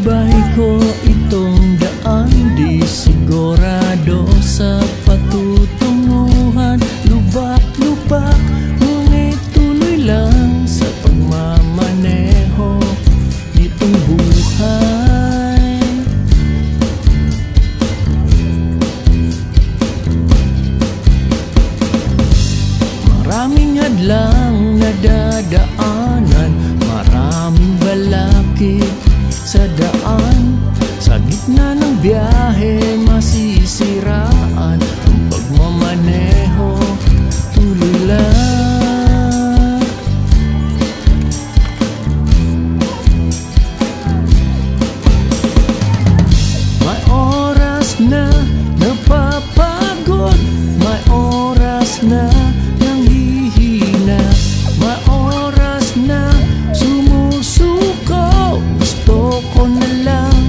binabaybay ko itong daan, di sigurado sa patutunguhan. Lubak-lubak, ngunit tuloy lang sa pagmamaneho nitong buhay. Maraming hadlang na dadaanan, maraming balakid sa daan. Sa gitna ng biyahe masisiraan ang pagmamaneho, tuloy lang. May oras na napapagod, may oras na nanghihina, may oras na sumusuko. Gusto ko na lang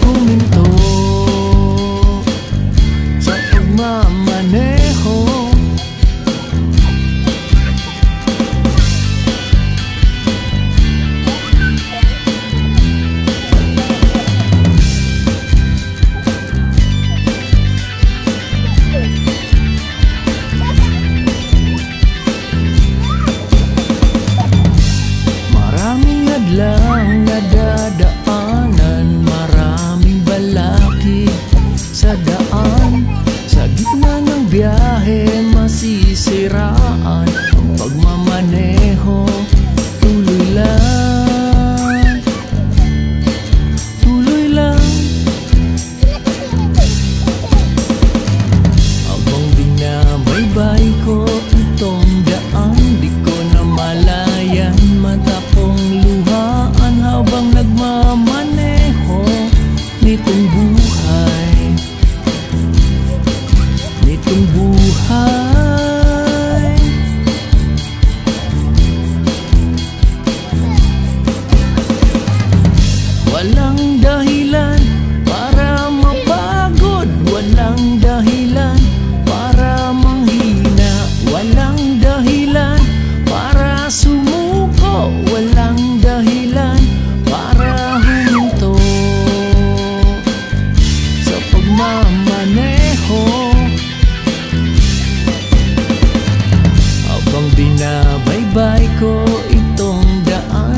huminto sa pagmamaneho. Lang nadadaanan, maraming balakid sa daan. Sa gitna ng biyahe masisiraan ang pagmamaneho, tuloy lang, tuloy lang. Habang binabaybay ko itong daan, di ko na malayan mata kong luhaan habang nagmamaneho nitong buhay, nitong buhay. Walang dahilan para mapagod, walang dahilan para manghina, walang dahilan para sumuko, walang dahilan para huminto sa pagmamaneho. Habang binabaybay ko